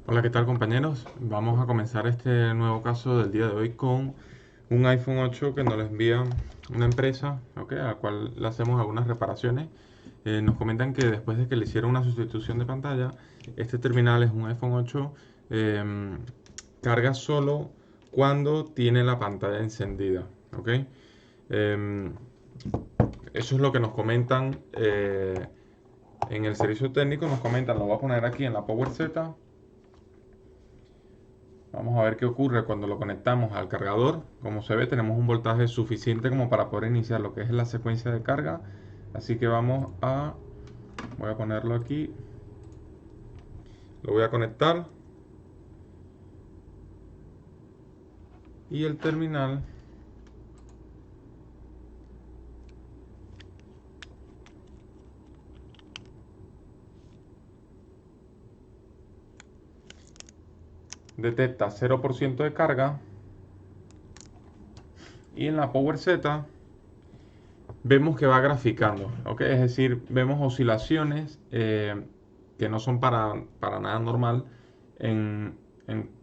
Hola, ¿qué tal compañeros? Vamos a comenzar este nuevo caso del día de hoy con un iPhone 8 que nos lo envía una empresa, ¿ok? A la cual le hacemos algunas reparaciones. Nos comentan que después de que le hicieron una sustitución de pantalla, este terminal es un iPhone 8, em, carga solo cuando tiene la pantalla encendida, ¿ok? Em, Eso es lo que nos comentan en el servicio técnico. Nos comentan, lo voy a poner aquí en la PowerZ. Vamos a ver qué ocurre cuando lo conectamos al cargador. Como se ve, tenemos un voltaje suficiente como para poder iniciar lo que es la secuencia de carga. Así que voy a ponerlo aquí, lo voy a conectar y el terminal detecta 0% de carga y en la PowerZ vemos que va graficando, ¿ok? Es decir, vemos oscilaciones que no son para nada normal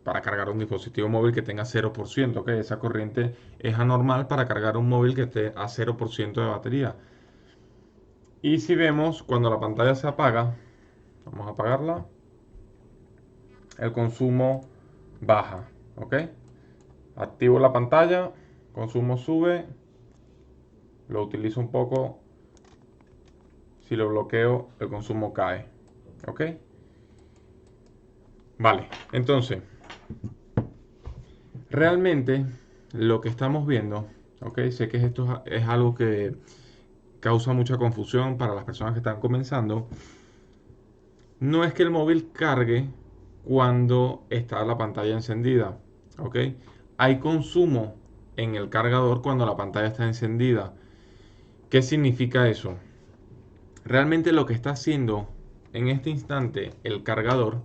para cargar un dispositivo móvil que tenga 0%, ¿ok? Esa corriente es anormal para cargar un móvil que esté a 0% de batería. Y si vemos cuando la pantalla se apaga, vamos a apagarla, el consumo baja, ¿ok? Activo la pantalla, consumo sube, lo utilizo un poco. Si lo bloqueo, el consumo cae. ¿Ok? Vale, entonces, realmente lo que estamos viendo, ¿ok? Sé que esto es algo que causa mucha confusión para las personas que están comenzando. No es que el móvil cargue cuando está la pantalla encendida, ¿ok? Hay consumo en el cargador cuando la pantalla está encendida. ¿Qué significa eso? Realmente lo que está haciendo en este instante el cargador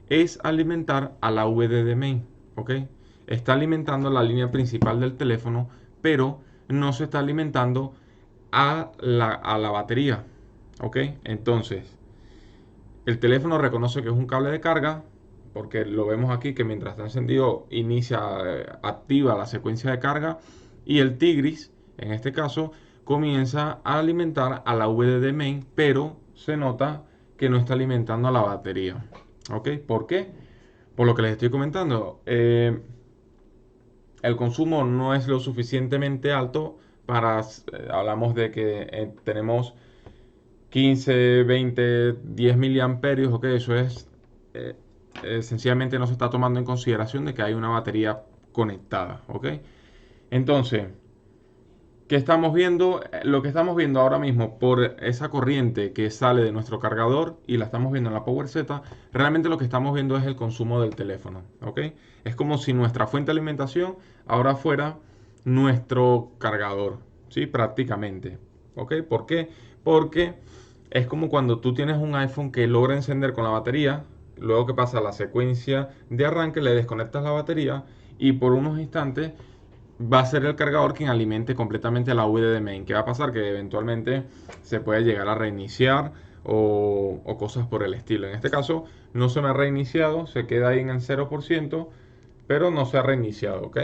es alimentar a la VDD main, ¿ok? Está alimentando la línea principal del teléfono, pero no se está alimentando a la batería, ¿ok? Entonces, el teléfono reconoce que es un cable de carga, porque lo vemos aquí que mientras está encendido activa la secuencia de carga y el Tigris, en este caso, comienza a alimentar a la VDD main, pero se nota que no está alimentando a la batería. ¿Ok? ¿Por qué? Por lo que les estoy comentando. El consumo no es lo suficientemente alto hablamos de que tenemos 15, 20, 10 miliamperios, ok, eso es, eh, sencillamente no se está tomando en consideración de que hay una batería conectada, ok. Entonces, ¿qué estamos viendo? Lo que estamos viendo ahora mismo por esa corriente que sale de nuestro cargador y la estamos viendo en la PowerZ, realmente lo que estamos viendo es el consumo del teléfono, ok. Es como si nuestra fuente de alimentación ahora fuera nuestro cargador, ¿sí? Prácticamente, ok. ¿Por qué? Porque es como cuando tú tienes un iPhone que logra encender con la batería, luego que pasa la secuencia de arranque, le desconectas la batería y por unos instantes va a ser el cargador quien alimente completamente la VDD main. ¿Qué va a pasar? Que eventualmente se puede llegar a reiniciar o cosas por el estilo. En este caso no se me ha reiniciado, se queda ahí en el 0%, pero no se ha reiniciado, ¿ok?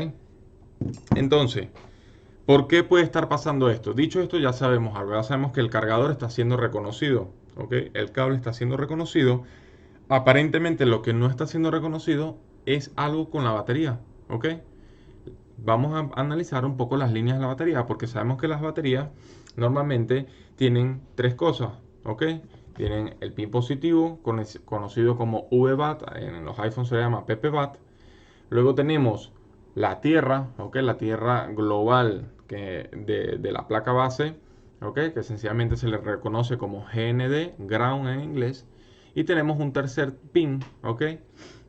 Entonces, ¿por qué puede estar pasando esto? Dicho esto, ya sabemos algo. Ya sabemos que el cargador está siendo reconocido. ¿Ok? El cable está siendo reconocido. Aparentemente lo que no está siendo reconocido es algo con la batería. ¿Ok? Vamos a analizar un poco las líneas de la batería. Porque sabemos que las baterías normalmente tienen tres cosas. ¿Ok? Tienen el pin positivo, conocido como VBAT. En los iPhones se llama PPBAT. Luego tenemos la tierra, ¿ok? La tierra global de la placa base, ¿ok? Que sencillamente se le reconoce como GND, ground en inglés. Y tenemos un tercer pin, ¿ok?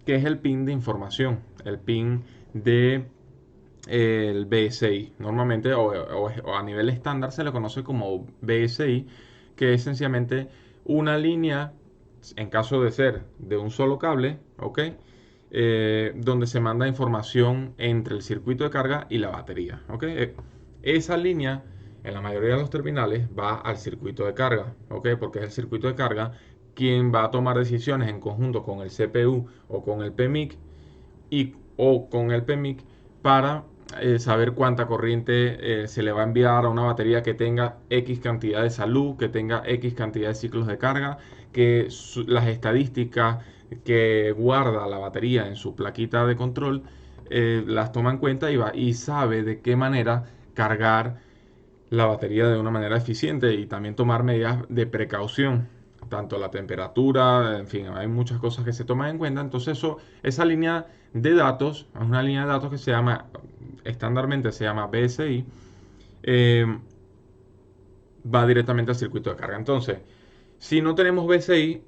Que es el pin de información, el pin de el BSI. Normalmente o a nivel estándar se le conoce como BSI, que es sencillamente una línea, en caso de ser de un solo cable, ¿ok? Donde se manda información entre el circuito de carga y la batería, ¿ok? Esa línea en la mayoría de los terminales va al circuito de carga, ¿ok? Porque es el circuito de carga quien va a tomar decisiones en conjunto con el CPU o con el PMIC o con el PMIC para saber cuánta corriente se le va a enviar a una batería que tenga X cantidad de salud, que tenga X cantidad de ciclos de carga, que las estadísticas que guarda la batería en su plaquita de control las toma en cuenta y sabe de qué manera cargar la batería de una manera eficiente y también tomar medidas de precaución, tanto la temperatura, en fin, hay muchas cosas que se toman en cuenta. Entonces esa línea de datos, es una línea de datos que se llama, estándarmente se llama BSI, eh, va directamente al circuito de carga. Entonces, si no tenemos BSI,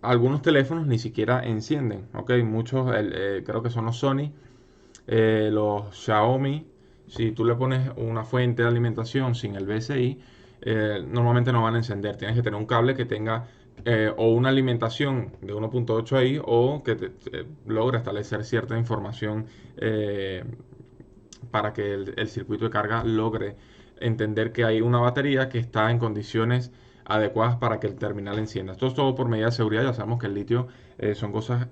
algunos teléfonos ni siquiera encienden, ¿ok? Muchos, creo que son los Sony, los Xiaomi, si tú le pones una fuente de alimentación sin el BSI, normalmente no van a encender. Tienes que tener un cable que tenga o una alimentación de 1.8 ahí o que logre establecer cierta información para que el circuito de carga logre entender que hay una batería que está en condiciones adecuadas para que el terminal encienda. Esto es todo por medida de seguridad. Ya sabemos que el litio son cosas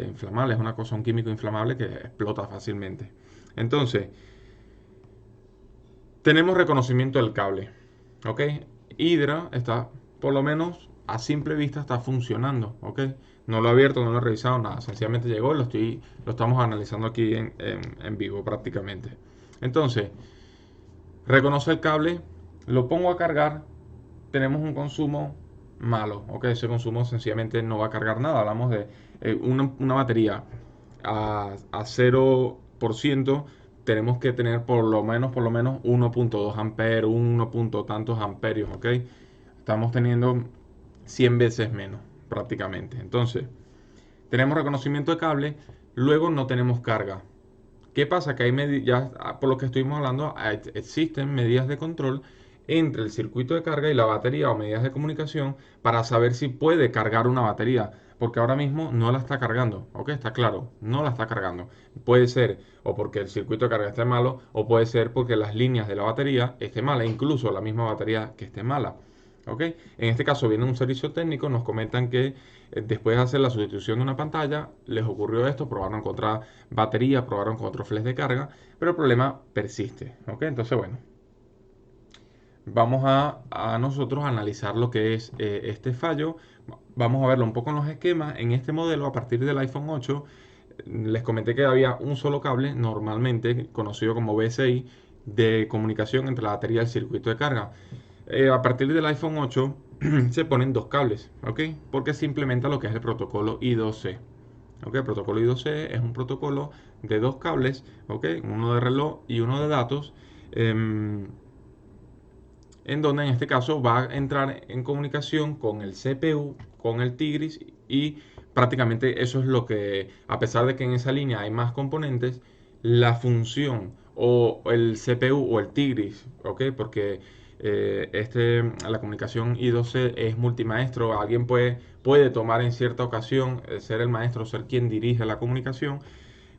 inflamables, es una cosa, un químico inflamable que explota fácilmente. Entonces, tenemos reconocimiento del cable, ¿ok? Hydra está, por lo menos a simple vista, está funcionando, ¿ok? No lo he abierto, no lo he revisado, nada. Sencillamente llegó y lo estamos analizando aquí en vivo prácticamente. Entonces, reconoce el cable, lo pongo a cargar, tenemos un consumo malo, ¿ok? Ese consumo sencillamente no va a cargar nada. Hablamos de una batería a 0%, tenemos que tener por lo menos 1.2 amperes, 1 punto tantos amperios, ¿ok? Estamos teniendo 100 veces menos prácticamente. Entonces, tenemos reconocimiento de cable, luego no tenemos carga. ¿Qué pasa? Que hay medidas, por lo que estuvimos hablando, existen medidas de control entre el circuito de carga y la batería o medidas de comunicación para saber si puede cargar una batería, porque ahora mismo no la está cargando, ¿ok? Está claro, no la está cargando. Puede ser o porque el circuito de carga esté malo o puede ser porque las líneas de la batería estén malas, incluso la misma batería que esté mala. ¿Ok? En este caso viene un servicio técnico, nos comentan que después de hacer la sustitución de una pantalla, les ocurrió esto, probaron con otra batería, probaron con otro flash de carga, pero el problema persiste. ¿Ok? Entonces, bueno, vamos a nosotros analizar lo que es este fallo. Vamos a verlo un poco en los esquemas. En este modelo, a partir del iPhone 8, les comenté que había un solo cable, normalmente conocido como BSI, de comunicación entre la batería y el circuito de carga. A partir del iPhone 8 se ponen dos cables, ¿ok? Porque se implementa lo que es el protocolo I2C. ¿Ok? El protocolo I2C es un protocolo de dos cables, ¿ok? Uno de reloj y uno de datos, em, en donde en este caso va a entrar en comunicación con el CPU, con el Tigris y prácticamente eso es lo que, a pesar de que en esa línea hay más componentes, la función o el CPU o el Tigris, ¿ok? Porque la comunicación I2C es multimaestro, alguien puede tomar en cierta ocasión ser el maestro, ser quien dirige la comunicación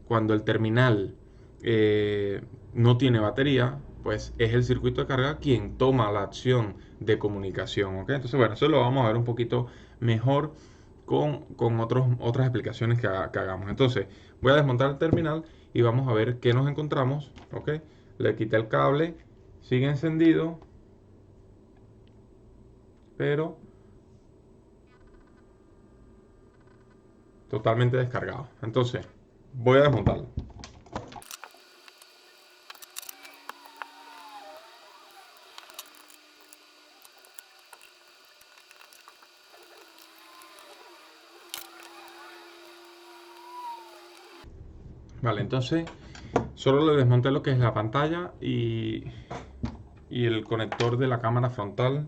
cuando el terminal no tiene batería, pues es el circuito de carga quien toma la acción de comunicación, ¿ok? Entonces, bueno, eso lo vamos a ver un poquito mejor con otras explicaciones que hagamos. Entonces, voy a desmontar el terminal y vamos a ver qué nos encontramos, ¿ok? Le quité el cable, sigue encendido, pero totalmente descargado. Entonces, voy a desmontarlo. Vale, entonces solo le desmonté lo que es la pantalla y el conector de la cámara frontal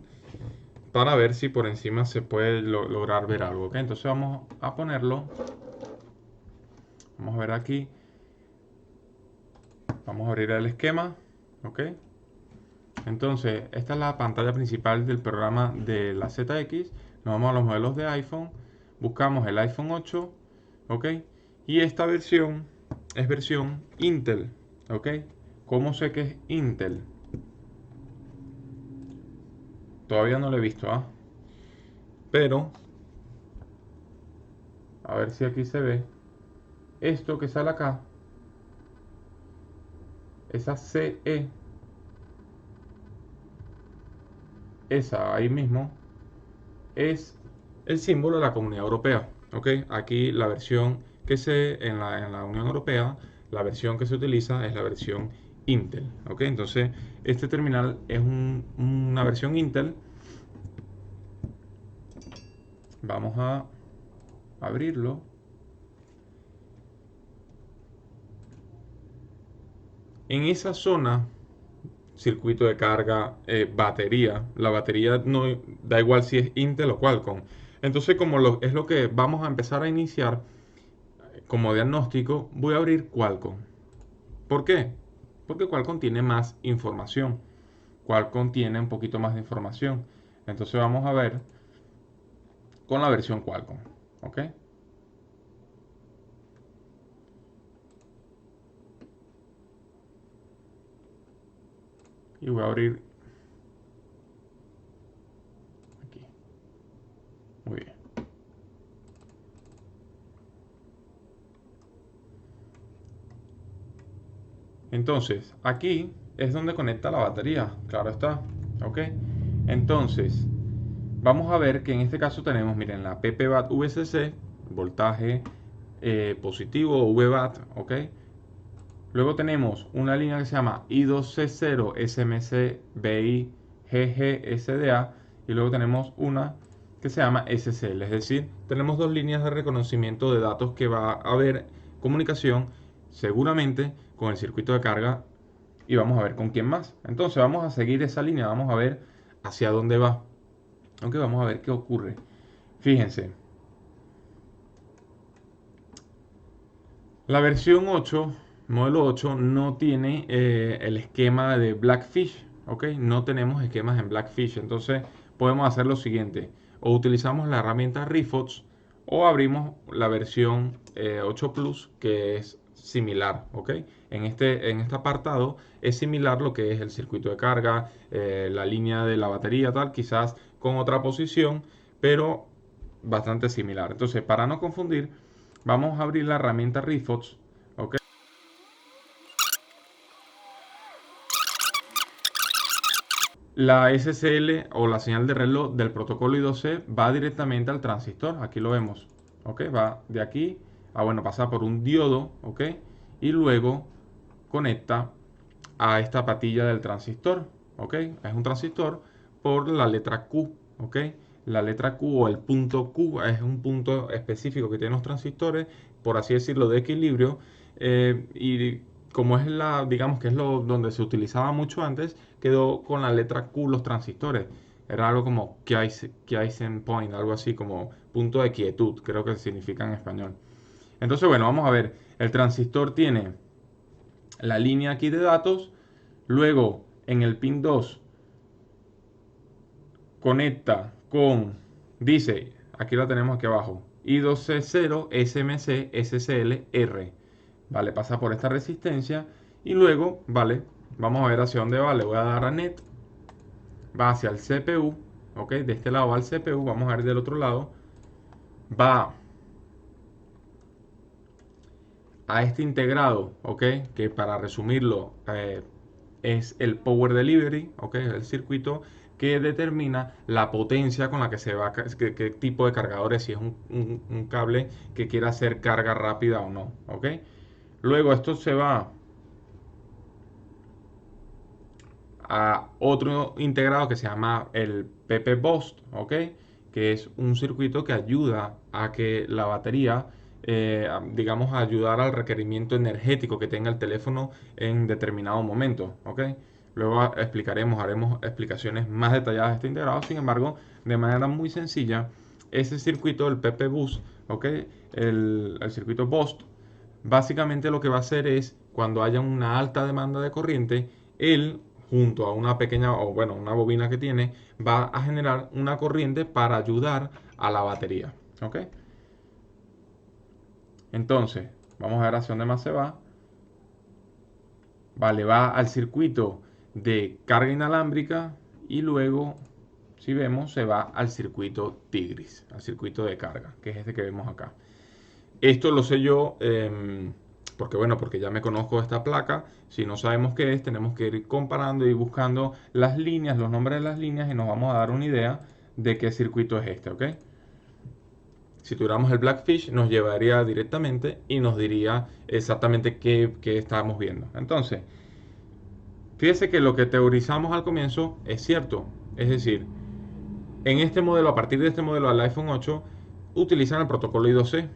para ver si por encima se puede lograr ver algo, ¿ok? Entonces vamos a ponerlo, vamos a ver aquí, vamos a abrir el esquema, ¿ok? Entonces esta es la pantalla principal del programa de la ZX, nos vamos a los modelos de iPhone, buscamos el iPhone 8, ¿ok? Y esta versión es versión Intel, ¿ok? ¿Cómo sé que es Intel? Todavía no lo he visto, ¿ah? Pero a ver si aquí se ve, esto que sale acá, esa CE, esa ahí mismo, es el símbolo de la Comunidad Europea. ¿Ok? Aquí la versión que en la Unión Europea, la versión que se utiliza es la versión Intel. ¿Ok? Entonces, este terminal es una versión Intel. Vamos a abrirlo. En esa zona, circuito de carga, batería, la batería no da igual si es Intel o Qualcomm. Entonces, como es lo que vamos a empezar a iniciar como diagnóstico, voy a abrir Qualcomm. ¿Por qué? Porque Qualcomm tiene más información. Qualcomm tiene un poquito más de información. Entonces vamos a ver con la versión Qualcomm. ¿Ok? Y voy a abrir aquí. Muy bien. Entonces, aquí es donde conecta la batería. Claro está. ¿Ok? Entonces, vamos a ver que en este caso tenemos, miren, la PPBAT VCC, voltaje positivo VBAT, ¿ok? Luego tenemos una línea que se llama I2C0 SMC BI GG y luego tenemos una que se llama SCL, es decir, tenemos dos líneas de reconocimiento de datos que va a haber comunicación seguramente con el circuito de carga y vamos a ver con quién más. Entonces vamos a seguir esa línea, vamos a ver hacia dónde va. Aunque vamos a ver qué ocurre. Fíjense, la versión 8, modelo 8, no tiene el esquema de Blackfish, ¿ok? No tenemos esquemas en Blackfish, entonces podemos hacer lo siguiente, o utilizamos la herramienta Rifox o abrimos la versión 8 Plus que es similar, ¿ok? En este apartado es similar lo que es el circuito de carga, la línea de la batería, tal, quizás con otra posición, pero bastante similar. Entonces, para no confundir, vamos a abrir la herramienta Rifox, ¿ok? La SSL o la señal de reloj del protocolo I2C va directamente al transistor, aquí lo vemos, ¿ok? Va de aquí a, bueno, pasa por un diodo, ¿ok? Y luego conecta a esta patilla del transistor, ¿ok? Es un transistor por la letra Q, ¿ok? La letra Q o el punto Q es un punto específico que tienen los transistores, por así decirlo, de equilibrio, y como es la, digamos que es lo donde se utilizaba mucho antes, quedó con la letra Q los transistores. Era algo como Kaizen Point, algo así como punto de quietud, creo que significa en español. Entonces, bueno, vamos a ver. El transistor tiene la línea aquí de datos. Luego, en el pin 2, conecta con, dice, aquí la tenemos aquí abajo, I2C0 SMC SCL R. Vale, pasa por esta resistencia y luego, vale, vamos a ver hacia dónde va. Le voy a dar a net, va hacia el CPU, ok, de este lado va al CPU, vamos a ver del otro lado, va a este integrado, ok, que para resumirlo es el Power Delivery, ok, es el circuito que determina la potencia con la que se va, qué tipo de cargadores, si es un cable que quiera hacer carga rápida o no, ok. Luego esto se va a otro integrado que se llama el PP Boost, ¿ok? Que es un circuito que ayuda a que la batería, digamos, a ayudar al requerimiento energético que tenga el teléfono en determinado momento, ¿ok? Luego explicaremos, haremos explicaciones más detalladas de este integrado. Sin embargo, de manera muy sencilla, ese circuito, el PP Boost, ¿ok? El circuito Boost, básicamente lo que va a hacer es, cuando haya una alta demanda de corriente, él, junto a una pequeña, o bueno, una bobina que tiene, va a generar una corriente para ayudar a la batería. ¿Ok? Entonces, vamos a ver hacia dónde más se va. Vale, va al circuito de carga inalámbrica y luego, si vemos, se va al circuito Tigris, al circuito de carga, que es este que vemos acá. Esto lo sé yo porque, bueno, porque ya me conozco esta placa. Si no sabemos qué es, tenemos que ir comparando y buscando las líneas, los nombres de las líneas y nos vamos a dar una idea de qué circuito es este, ¿ok? Si tuviéramos el Blackfish, nos llevaría directamente y nos diría exactamente qué estábamos viendo. Entonces, fíjese que lo que teorizamos al comienzo es cierto. Es decir, en este modelo, a partir de este modelo al iPhone 8, utilizan el protocolo I2C.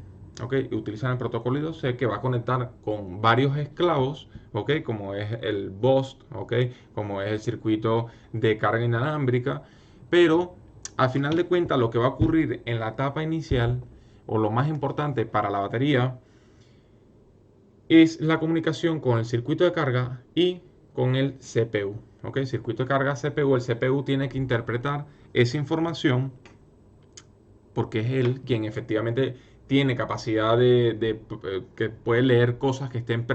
¿Ok? Utilizan el protocolo I2C que va a conectar con varios esclavos, ¿ok? Como es el BOST, ¿ok? Como es el circuito de carga inalámbrica. Pero al final de cuentas, lo que va a ocurrir en la etapa inicial, o lo más importante para la batería, es la comunicación con el circuito de carga y con el CPU. ¿Ok? Circuito de carga CPU. El CPU tiene que interpretar esa información porque es él quien efectivamente tiene capacidad que puede leer cosas que estén,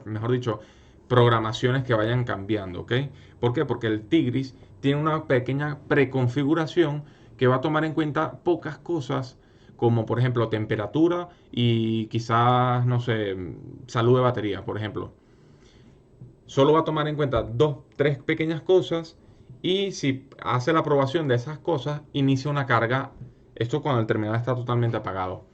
mejor dicho, programaciones que vayan cambiando. ¿Ok? ¿Por qué? Porque el Tigris tiene una pequeña preconfiguración que va a tomar en cuenta pocas cosas como por ejemplo temperatura y quizás, no sé, salud de batería, por ejemplo. Solo va a tomar en cuenta dos, tres pequeñas cosas y si hace la aprobación de esas cosas, inicia una carga. Esto cuando el terminal está totalmente apagado.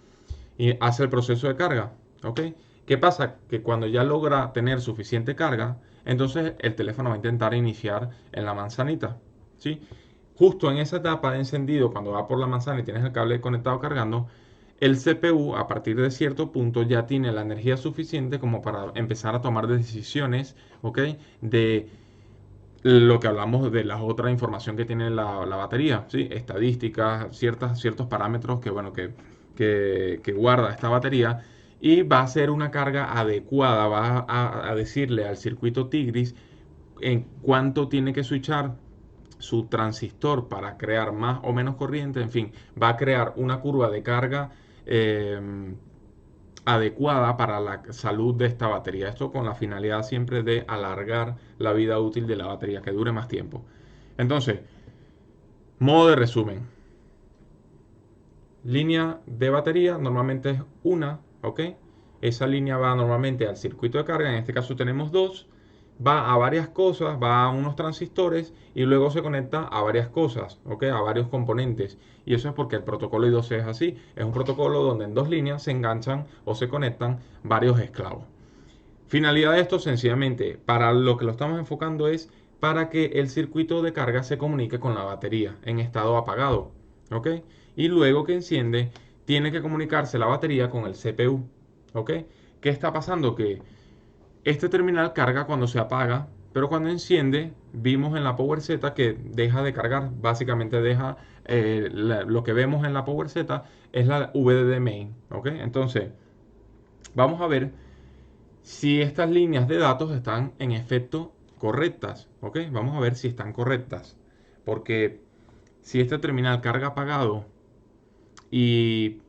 Y hace el proceso de carga. ¿Ok? ¿Qué pasa? Que cuando ya logra tener suficiente carga, entonces el teléfono va a intentar iniciar en la manzanita. ¿Sí? Justo en esa etapa de encendido, cuando va por la manzana y tienes el cable conectado cargando, el CPU a partir de cierto punto ya tiene la energía suficiente como para empezar a tomar decisiones, ¿ok? De lo que hablamos de la otra información que tiene la batería, ¿sí? Estadísticas, ciertos parámetros que, bueno, que guarda esta batería y va a ser una carga adecuada, va a decirle al circuito Tigris en cuánto tiene que switchar su transistor para crear más o menos corriente, en fin, va a crear una curva de carga adecuada para la salud de esta batería. Esto con la finalidad siempre de alargar la vida útil de la batería, que dure más tiempo. Entonces, modo de resumen. Línea de batería normalmente es una, ¿ok? Esa línea va normalmente al circuito de carga, en este caso tenemos dos, va a varias cosas, va a unos transistores y luego se conecta a varias cosas, ¿ok? A varios componentes. Y eso es porque el protocolo I2C es así, es un protocolo donde en dos líneas se enganchan o se conectan varios esclavos. Finalidad de esto, sencillamente, para lo que lo estamos enfocando es para que el circuito de carga se comunique con la batería en estado apagado, ¿ok? Y luego que enciende, tiene que comunicarse la batería con el CPU, ¿ok? ¿Qué está pasando? Que este terminal carga cuando se apaga, pero cuando enciende, vimos en la PowerZ que deja de cargar, básicamente deja, lo que vemos en la PowerZ es la VDD main, ¿ok? Entonces, vamos a ver si estas líneas de datos están en efecto correctas, ¿ok? Vamos a ver si están correctas. Porque si este terminal carga apagado y,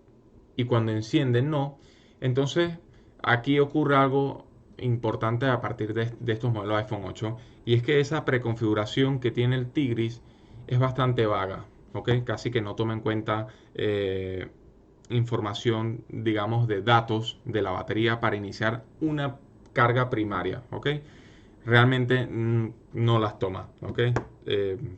y cuando enciende no, entonces aquí ocurre algo importante a partir de estos modelos iPhone 8 y es que esa preconfiguración que tiene el Tigris es bastante vaga, ¿ok? Casi que no toma en cuenta información, digamos, de datos de la batería para iniciar una carga primaria, ¿ok? Realmente no las toma, ¿ok?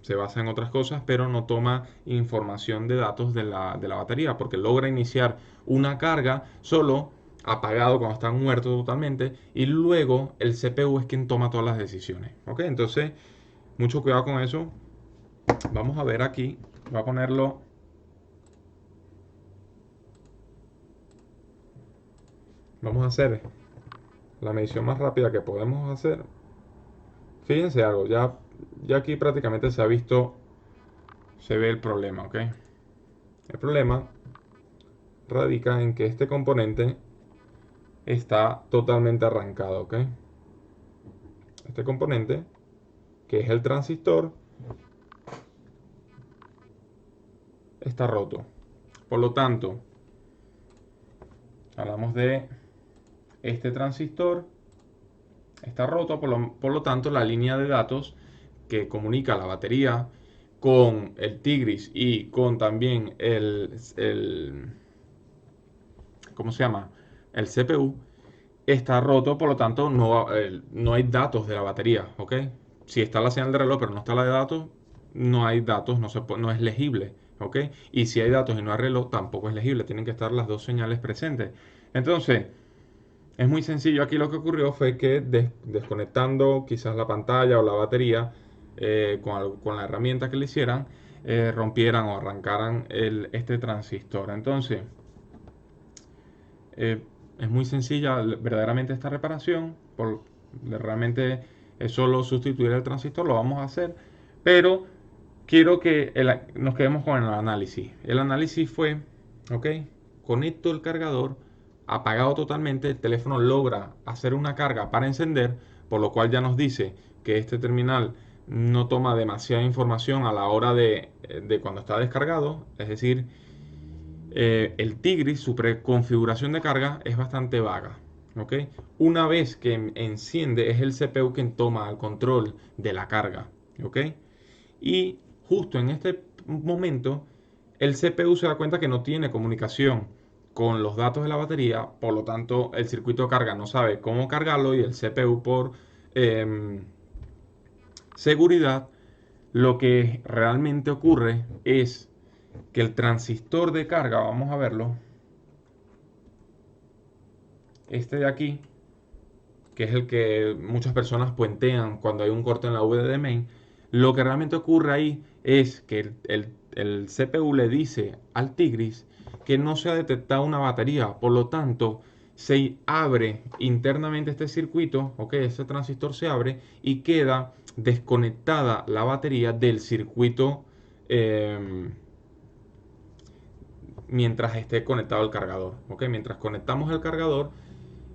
Se basa en otras cosas, pero no toma información de datos de la batería, porque logra iniciar una carga solo apagado cuando está muerto totalmente, y luego el CPU es quien toma todas las decisiones, ¿ok? Entonces, mucho cuidado con eso. Vamos a ver aquí, voy a ponerlo, vamos a hacer la medición más rápida que podemos hacer. Fíjense algo, ya aquí prácticamente se ha visto, se ve el problema, ¿ok? El problema radica en que este componente está totalmente arrancado, ¿ok? Este componente, que es el transistor, está roto. Por lo tanto, hablamos de este transistor, está roto, por lo tanto, la línea de datos que comunica la batería con el Tigris y con también ¿cómo se llama? El CPU está roto, por lo tanto no hay datos de la batería, ¿ok? Si está la señal de reloj pero no está la de datos, no hay datos, no es legible, ¿ok? Y si hay datos y no hay reloj, tampoco es legible, tienen que estar las dos señales presentes. Entonces, es muy sencillo. Aquí lo que ocurrió fue que desconectando quizás la pantalla o la batería con la herramienta que le hicieran, rompieran o arrancaran este transistor. Entonces, eh, es muy sencilla verdaderamente esta reparación. Realmente es solo sustituir el transistor, lo vamos a hacer. Pero quiero que nos quedemos con el análisis. El análisis fue, ok, conecto el cargador, apagado totalmente, el teléfono logra hacer una carga para encender, por lo cual ya nos dice que este terminal no toma demasiada información a la hora de cuando está descargado, es decir, el Tigris, su preconfiguración de carga es bastante vaga. ¿Ok? Una vez que enciende, es el CPU quien toma el control de la carga. ¿Ok? Y justo en este momento, el CPU se da cuenta que no tiene comunicación con los datos de la batería, por lo tanto, el circuito de carga no sabe cómo cargarlo y el CPU por em, seguridad, lo que realmente ocurre es que el transistor de carga, vamos a verlo, este de aquí, que es el que muchas personas puentean cuando hay un corte en la VDD main, lo que realmente ocurre ahí es que el CPU le dice al Tigris que no se ha detectado una batería, por lo tanto se abre internamente este circuito, ok, este transistor se abre y queda desconectada la batería del circuito mientras esté conectado el cargador, ok, mientras conectamos el cargador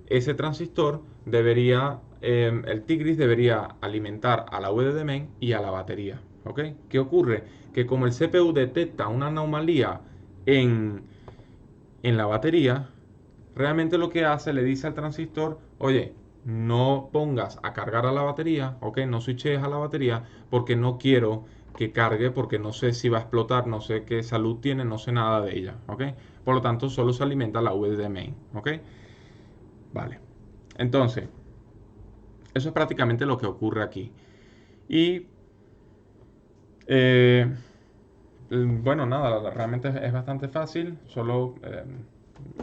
ese transistor debería, el Tigris debería alimentar a la VDD main y a la batería. ¿Ok? ¿Qué ocurre? Que como el CPU detecta una anomalía en, en la batería, realmente lo que hace, le dice al transistor, oye, no pongas a cargar a la batería, ¿ok? No switches a la batería porque no quiero que cargue, porque no sé si va a explotar, no sé qué salud tiene, no sé nada de ella, ¿ok? Por lo tanto, solo se alimenta la VDD main, ¿ok? Vale. Entonces, eso es prácticamente lo que ocurre aquí. Y eh, bueno, nada, realmente es bastante fácil. Solo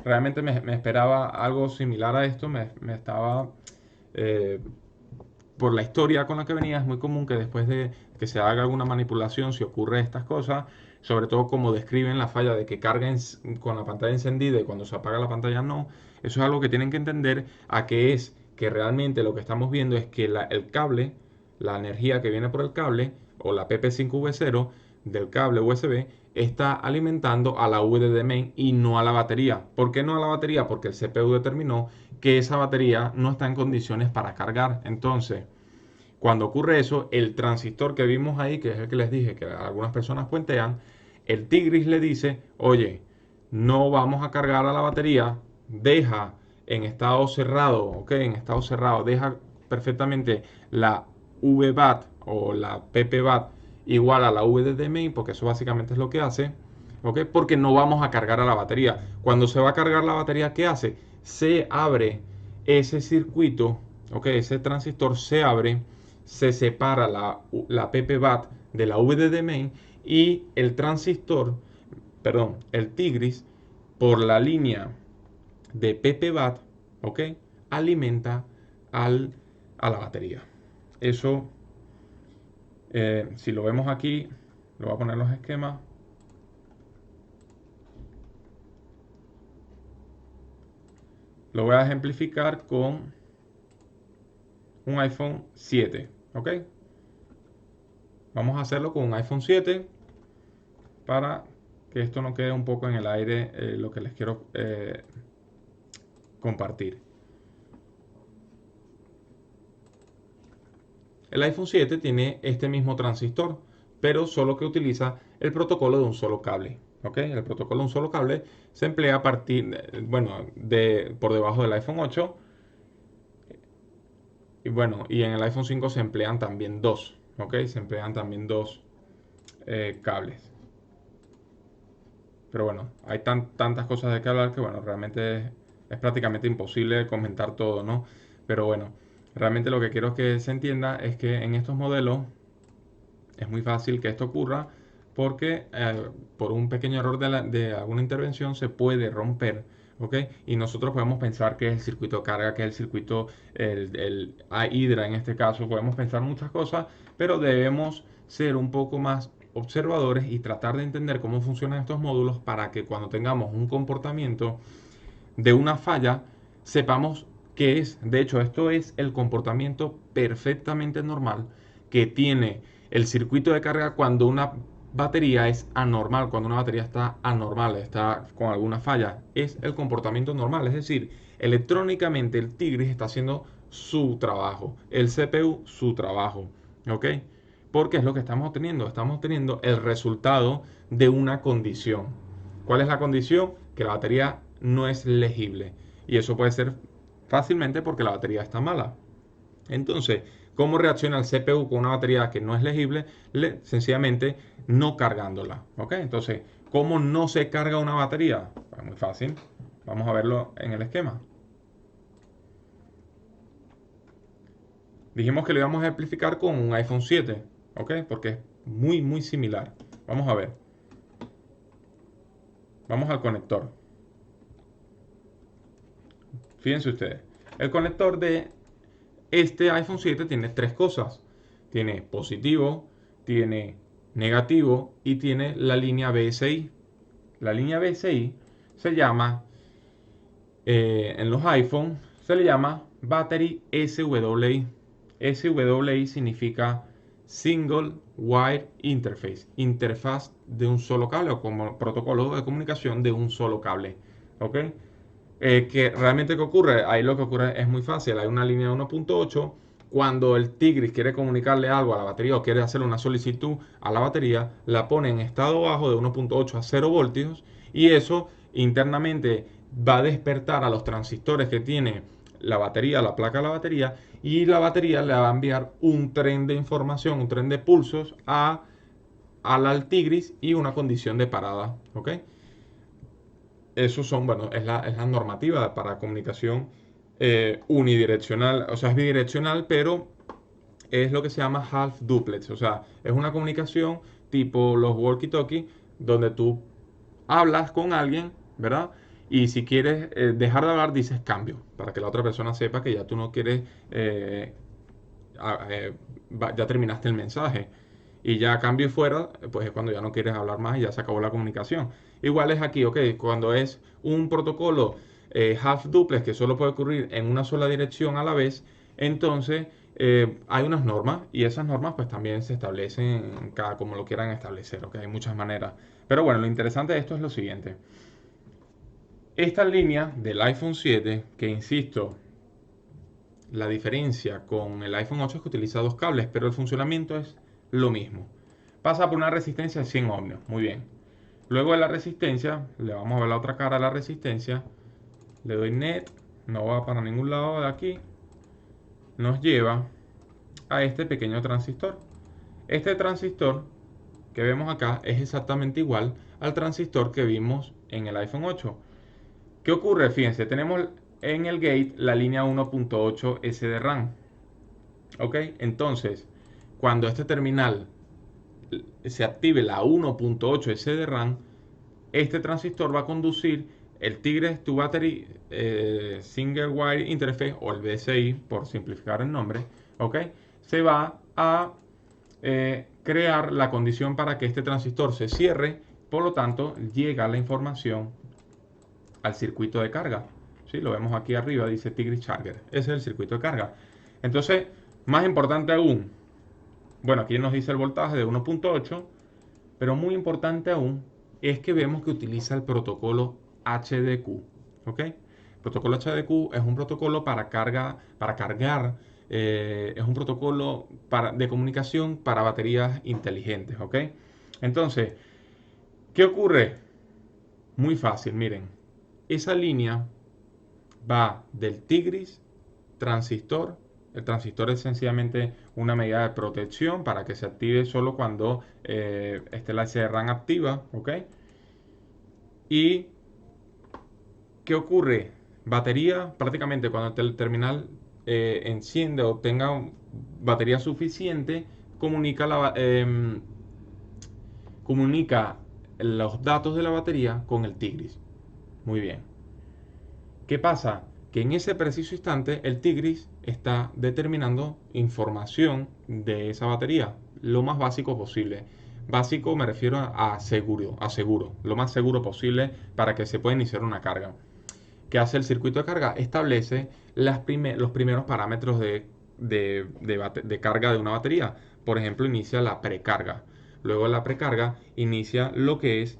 realmente me esperaba algo similar a esto. Me estaba eh, por la historia con la que venía, es muy común que después de que se haga alguna manipulación, si ocurre estas cosas, sobre todo como describen la falla de que carga con la pantalla encendida y cuando se apaga la pantalla no, eso es algo que tienen que entender a que es que realmente lo que estamos viendo es que el cable, la energía que viene por el cable o la PP5V0 del cable USB está alimentando a la VDD main y no a la batería. ¿Por qué no a la batería? Porque el CPU determinó que esa batería no está en condiciones para cargar. Entonces, cuando ocurre eso, el transistor que vimos ahí, que es el que les dije que algunas personas puentean, el Tigris le dice, oye, no vamos a cargar a la batería, deja en estado cerrado, ok, en estado cerrado, deja perfectamente la VBAT o la PPBAT igual a la VDD main, porque eso básicamente es lo que hace, ok, porque no vamos a cargar a la batería. Cuando se va a cargar la batería, ¿qué hace? Se abre ese circuito, ok, ese transistor se abre, se separa la PPBAT de la VDD main y el transistor, perdón, el Tigris, por la línea de PPBAT, ¿ok? Alimenta al, a la batería. Eso, si lo vemos aquí, lo voy a poner en los esquemas. Lo voy a ejemplificar con un iPhone 7, ¿ok? Vamos a hacerlo con un iPhone 7 para que esto no quede un poco en el aire lo que les quiero compartir. El iPhone 7 tiene este mismo transistor, pero solo que utiliza el protocolo de un solo cable. ¿Ok? El protocolo de un solo cable se emplea a partir, bueno, por debajo del iPhone 8. Y bueno, y en el iPhone 5 se emplean también dos. ¿Ok? Se emplean también dos cables. Pero bueno, hay tantas cosas de que hablar que bueno, realmente es prácticamente imposible comentar todo, ¿no? Pero bueno, realmente lo que quiero que se entienda es que en estos modelos es muy fácil que esto ocurra porque por un pequeño error de alguna intervención se puede romper, ¿ok? Y nosotros podemos pensar que es el circuito de carga, que es el circuito, Hydra en este caso, podemos pensar muchas cosas, pero debemos ser un poco más observadores y tratar de entender cómo funcionan estos módulos para que cuando tengamos un comportamiento de una falla, sepamos qué es. De hecho, esto es el comportamiento perfectamente normal que tiene el circuito de carga cuando una batería es anormal, cuando una batería está anormal, está con alguna falla. Es el comportamiento normal, es decir, electrónicamente el Tigris está haciendo su trabajo, el CPU su trabajo, ¿ok? Porque es lo que estamos teniendo el resultado de una condición. ¿Cuál es la condición? Que la batería no es legible. Y eso puede ser fácilmente porque la batería está mala. Entonces, ¿cómo reacciona el CPU con una batería que no es legible? Sencillamente no cargándola. ¿Ok? Entonces, ¿cómo no se carga una batería? Pues muy fácil. Vamos a verlo en el esquema. Dijimos que lo íbamos a amplificar con un iPhone 7. ¿Ok? Porque es muy similar. Vamos a ver. Vamos al conector. Fíjense ustedes. El conector de este iPhone 7 tiene tres cosas. Tiene positivo, tiene negativo y tiene la línea BSI. La línea BSI se llama, en los iPhone, se le llama Battery SWI. SWI significa Single Wire Interface, interfaz de un solo cable o como protocolo de comunicación de un solo cable. ¿Ok? Que realmente ¿qué ocurre? Ahí lo que ocurre es muy fácil. Hay una línea de 1.8. Cuando el Tigris quiere comunicarle algo a la batería o quiere hacer una solicitud a la batería, la pone en estado bajo de 1.8 a 0 voltios y eso internamente va a despertar a los transistores que tiene la batería, la placa de la batería, y la batería le va a enviar un tren de información, un tren de pulsos al Tigris y una condición de parada. ¿Ok? Esos son, bueno, es la normativa para comunicación unidireccional, o sea, es bidireccional, pero es lo que se llama half duplex, o sea, es una comunicación tipo los walkie-talkie, donde tú hablas con alguien, ¿verdad? Y si quieres dejar de hablar, dices cambio, para que la otra persona sepa que ya tú no quieres, eh, ya terminaste el mensaje. Y ya cambio y fuera, pues es cuando ya no quieres hablar más y ya se acabó la comunicación. Igual es aquí, ok, cuando es un protocolo half duplex que solo puede ocurrir en una sola dirección a la vez, entonces hay unas normas y esas normas pues también se establecen cada como lo quieran establecer, ok, hay muchas maneras. Pero bueno, lo interesante de esto es lo siguiente. Esta línea del iPhone 7, que insisto, la diferencia con el iPhone 8 es que utiliza dos cables, pero el funcionamiento es lo mismo. Pasa por una resistencia de 100 ohmios. Muy bien. Luego de la resistencia, le vamos a ver la otra cara a la resistencia. Le doy net, no va para ningún lado de aquí. Nos lleva a este pequeño transistor. Este transistor que vemos acá es exactamente igual al transistor que vimos en el iPhone 8. ¿Qué ocurre? Fíjense, tenemos en el gate la línea 1.8 S de RAM. ¿Ok? Entonces, cuando este terminal se active la 1.8 S de RAM, este transistor va a conducir el Tigris to Battery Single Wire Interface, o el BSI, por simplificar el nombre, ¿ok? Se va a crear la condición para que este transistor se cierre, por lo tanto, llega la información al circuito de carga. ¿Sí? Lo vemos aquí arriba, dice Tigris Charger. Ese es el circuito de carga. Entonces, más importante aún, bueno, aquí nos dice el voltaje de 1.8, pero muy importante aún es que vemos que utiliza el protocolo HDQ. ¿Ok? El protocolo HDQ es un protocolo para cargar, es un protocolo de comunicación para baterías inteligentes. ¿Ok? Entonces, ¿qué ocurre? Muy fácil, miren. Esa línea va del Tigris transistor. El transistor es sencillamente una medida de protección para que se active solo cuando esté la SRAM activa, ¿ok? ¿Y qué ocurre? Batería, prácticamente cuando el terminal enciende o tenga batería suficiente, comunica, comunica los datos de la batería con el Tigris. Muy bien. ¿Qué pasa? Que en ese preciso instante el Tigris está determinando información de esa batería, lo más básico posible. Básico me refiero a seguro, lo más seguro posible para que se pueda iniciar una carga. ¿Qué hace el circuito de carga? Establece los primeros parámetros de carga de una batería. Por ejemplo, inicia la precarga. Luego de la precarga inicia lo que es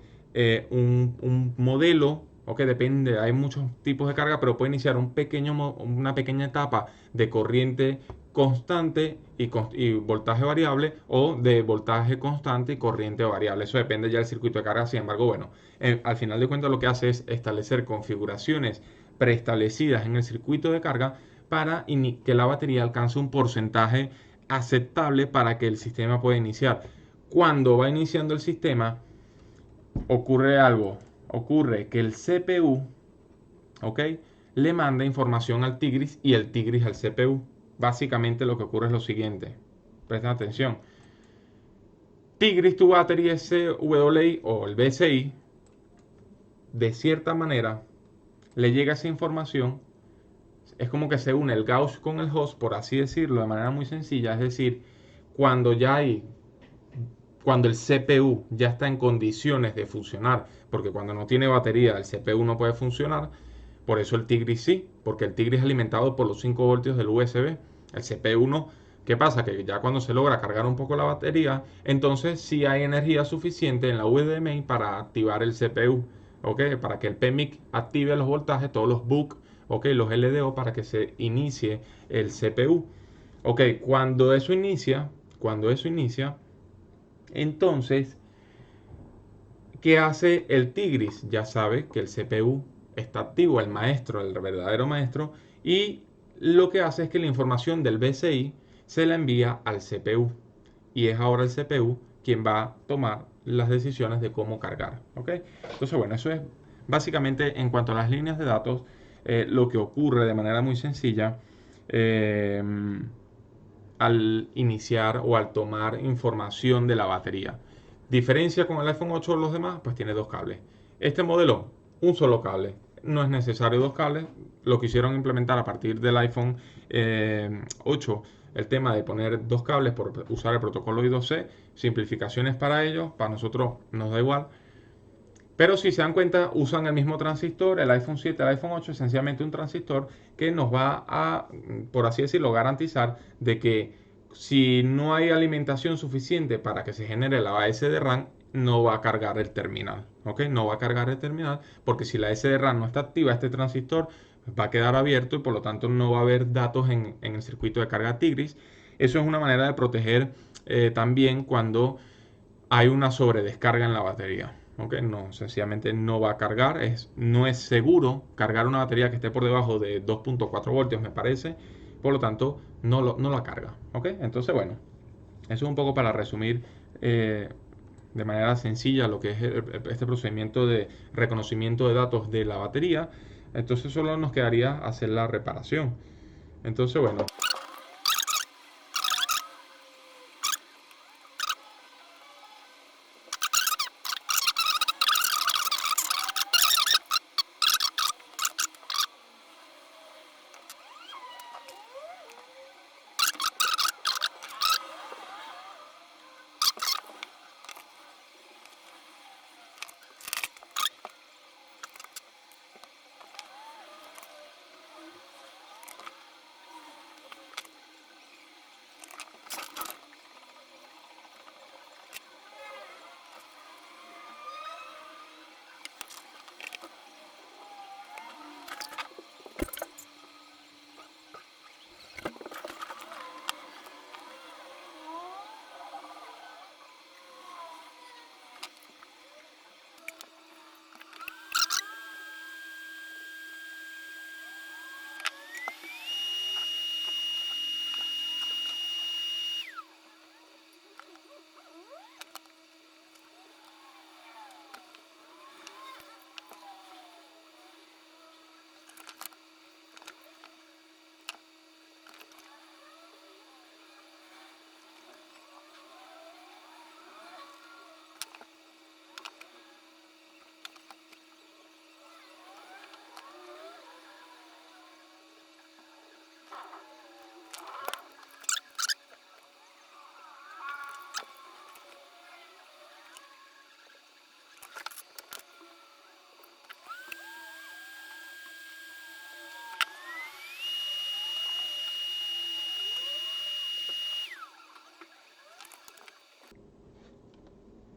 un modelo, o que depende, hay muchos tipos de carga, pero puede iniciar una pequeña etapa de corriente constante y voltaje variable, o de voltaje constante y corriente variable. Eso depende ya del circuito de carga. Sin embargo, bueno, al final de cuentas lo que hace es establecer configuraciones preestablecidas en el circuito de carga para que la batería alcance un porcentaje aceptable para que el sistema pueda iniciar. Cuando va iniciando el sistema, ocurre algo. Ocurre que el CPU, ¿ok?, le manda información al Tigris y el Tigris al CPU. Básicamente lo que ocurre es lo siguiente. Presten atención. Tigris, tu batería SWI o el BSI, de cierta manera, le llega esa información. Es como que se une el gauge con el host, por así decirlo, de manera muy sencilla. Es decir, cuando ya hay, cuando el CPU ya está en condiciones de funcionar, porque cuando no tiene batería el CPU no puede funcionar. Por eso el Tigris sí, porque el Tigris es alimentado por los 5 voltios del USB. El CPU no. ¿Qué pasa? Que ya cuando se logra cargar un poco la batería, entonces sí hay energía suficiente en la VDMI para activar el CPU, ¿ok? Para que el PMIC active los voltajes, todos los bucks, ¿ok? Los LDO, para que se inicie el CPU. ¿Ok? Cuando eso inicia, entonces, ¿qué hace el Tigris? Ya sabe que el CPU está activo, el maestro, el verdadero maestro, y lo que hace es que la información del BCI se la envía al CPU. Y es ahora el CPU quien va a tomar las decisiones de cómo cargar. ¿Ok? Entonces, bueno, eso es básicamente en cuanto a las líneas de datos, lo que ocurre de manera muy sencilla eh, al iniciar o al tomar información de la batería. Diferencia con el iPhone 8 o los demás, pues tiene dos cables. Este modelo, un solo cable. No es necesario dos cables. Lo quisieron implementar a partir del iPhone 8, el tema de poner dos cables por usar el protocolo I2C. Simplificaciones para ellos, para nosotros nos da igual. Pero si se dan cuenta, usan el mismo transistor, el iPhone 7, el iPhone 8, esencialmente un transistor que nos va a, por así decirlo, garantizar de que si no hay alimentación suficiente para que se genere la SD-RAM, no va a cargar el terminal, ¿ok? No va a cargar el terminal, porque si la SD-RAM no está activa, este transistor va a quedar abierto y por lo tanto no va a haber datos en el circuito de carga Tigris. Eso es una manera de proteger también cuando hay una sobredescarga en la batería. ¿Ok? No, sencillamente no va a cargar. No es seguro cargar una batería que esté por debajo de 2.4 voltios, me parece. Por lo tanto, no la carga. ¿Ok? Entonces, bueno, eso es un poco para resumir de manera sencilla lo que es este procedimiento de reconocimiento de datos de la batería. Entonces, solo nos quedaría hacer la reparación. Entonces, bueno.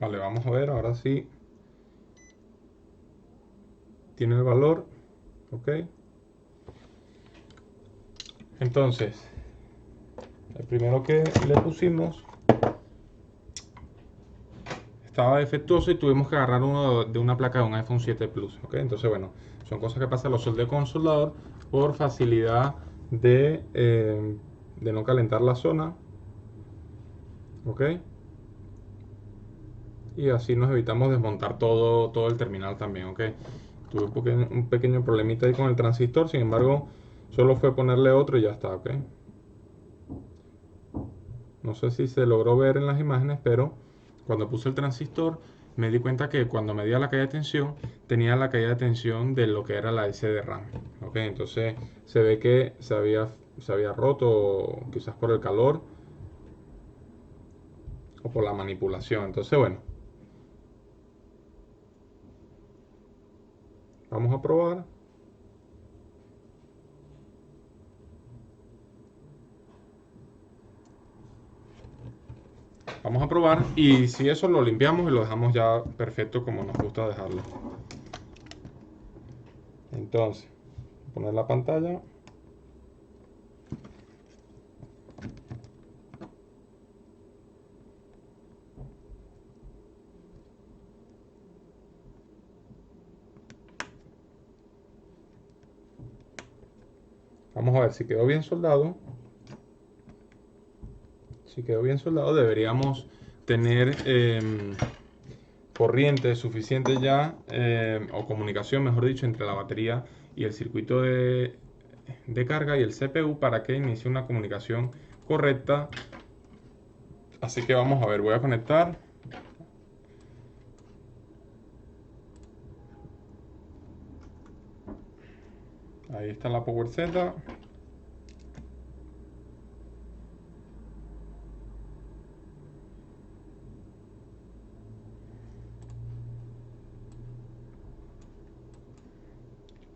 Vale, vamos a ver, ahora sí tiene el valor, ok. Entonces, el primero que le pusimos estaba defectuoso y tuvimos que agarrar uno de una placa de un iPhone 7 Plus, ok. Entonces, bueno, son cosas que pasan, los soldé con soldador por facilidad de no calentar la zona, ok. Y así nos evitamos desmontar todo el terminal también, ok. Tuve un pequeño problemita ahí con el transistor, sin embargo, solo fue ponerle otro y ya está, ok. No sé si se logró ver en las imágenes, pero cuando puse el transistor me di cuenta que cuando medía la caída de tensión tenía la caída de tensión de lo que era la SD RAM, ok. Entonces se ve que se había roto quizás por el calor o por la manipulación. Entonces, bueno, vamos a probar. Vamos a probar y si eso lo limpiamos y lo dejamos ya perfecto como nos gusta dejarlo. Entonces, poner la pantalla. Vamos a ver si quedó bien soldado. Si quedó bien soldado, deberíamos tener corriente suficiente ya, o comunicación, mejor dicho, entre la batería y el circuito de carga y el CPU para que inicie una comunicación correcta. Así que vamos a ver, voy a conectar. Ahí está la Power Z.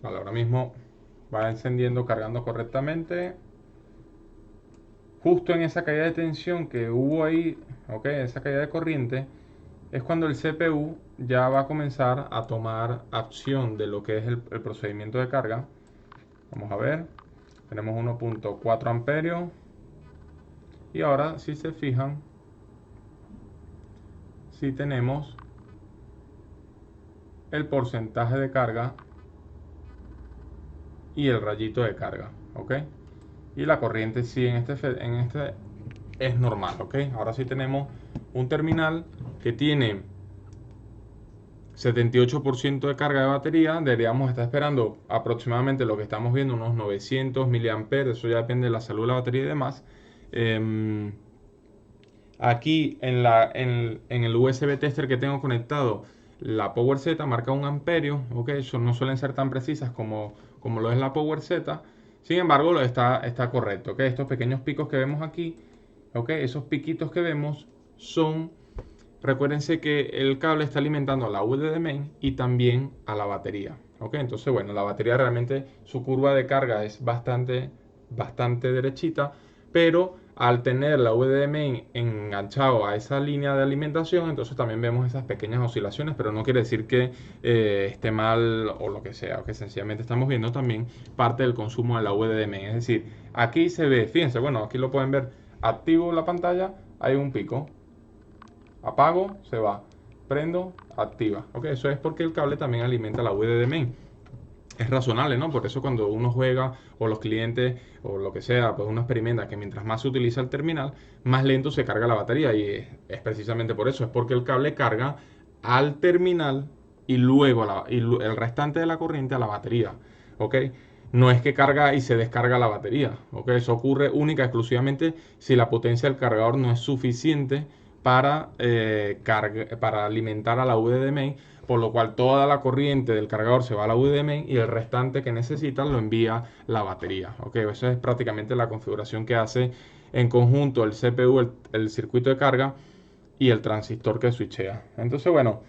Vale, ahora mismo va encendiendo, cargando correctamente. Justo en esa caída de tensión que hubo ahí, ok, esa caída de corriente, es cuando el CPU ya va a comenzar a tomar acción de lo que es el procedimiento de carga. Vamos a ver, tenemos 1.4 amperios y ahora si se fijan, si tenemos el porcentaje de carga y el rayito de carga, ok. Y la corriente sí en este es normal, ok. Ahora sí tenemos un terminal que tiene 78% de carga de batería. Deberíamos estar esperando aproximadamente lo que estamos viendo, unos 900 miliamperes. Eso ya depende de la salud de la batería y demás. Aquí en el USB tester que tengo conectado, la Power Z marca 1 amperio, ok. Eso no suelen ser tan precisas como lo es la Power Z. Sin embargo, está correcto, ok. Estos pequeños picos que vemos aquí, ok, esos piquitos que vemos son. Recuérdense que el cable está alimentando a la UD de main y también a la batería. ¿Ok? Entonces, bueno, la batería realmente su curva de carga es bastante derechita, pero al tener la UD de main enganchado a esa línea de alimentación, entonces también vemos esas pequeñas oscilaciones, pero no quiere decir que esté mal o lo que sea, o que sencillamente estamos viendo también parte del consumo de la UD de main. Es decir, aquí se ve, fíjense, bueno, aquí lo pueden ver, activo la pantalla, hay un pico. Apago, se va. Prendo, activa. Ok, eso es porque el cable también alimenta la UD de main. Es razonable, ¿no? Por eso cuando uno juega o los clientes o lo que sea, pues uno experimenta que mientras más se utiliza el terminal, más lento se carga la batería. Y es precisamente por eso, es porque el cable carga al terminal y luego el restante de la corriente a la batería. ¿Ok? No es que carga y se descarga la batería. ¿Ok? Eso ocurre única y exclusivamente si la potencia del cargador no es suficiente para alimentar a la UD de main, por lo cual toda la corriente del cargador se va a la UD de main y el restante que necesita lo envía la batería. ¿Ok? Eso es prácticamente la configuración que hace en conjunto el CPU, el circuito de carga y el transistor que switchea. Entonces, bueno,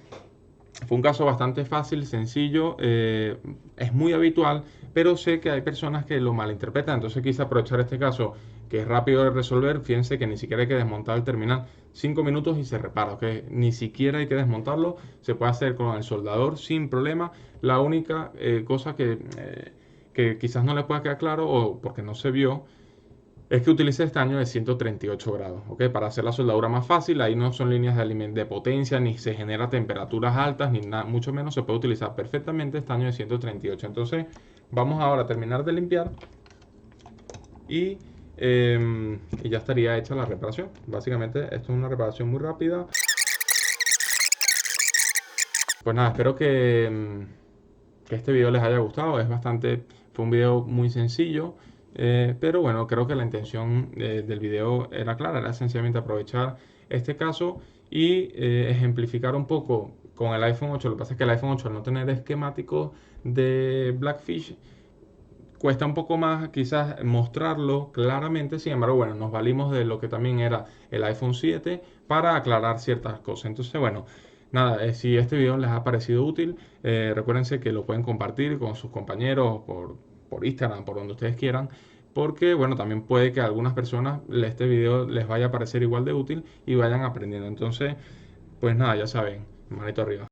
Fue un caso bastante fácil, sencillo, es muy habitual, pero sé que hay personas que lo malinterpretan, entonces quise aprovechar este caso que es rápido de resolver. Fíjense que ni siquiera hay que desmontar el terminal, 5 minutos y se repara, ¿ok? Ni siquiera hay que desmontarlo, se puede hacer con el soldador sin problema. La única cosa que quizás no le pueda quedar claro o porque no se vio es que utilice estaño de 138 grados, ¿ok? Para hacer la soldadura más fácil, ahí no son líneas de potencia, ni se genera temperaturas altas, ni nada, mucho menos se puede utilizar perfectamente estaño de 138. Entonces, vamos ahora a terminar de limpiar y, y ya estaría hecha la reparación. Básicamente, esto es una reparación muy rápida. Pues nada, espero que este video les haya gustado. Fue un video muy sencillo, pero bueno, creo que la intención del video era clara, era sencillamente aprovechar este caso y ejemplificar un poco con el iPhone 8. Lo que pasa es que el iPhone 8 al no tener esquemático de Blackfish, cuesta un poco más quizás mostrarlo claramente. Sin embargo, bueno, nos valimos de lo que también era el iPhone 7 para aclarar ciertas cosas. Entonces, bueno, nada, si este video les ha parecido útil, recuérdense que lo pueden compartir con sus compañeros por Instagram, por donde ustedes quieran, porque bueno, también puede que a algunas personas este video les vaya a parecer igual de útil y vayan aprendiendo. Entonces, pues nada, ya saben, manito arriba.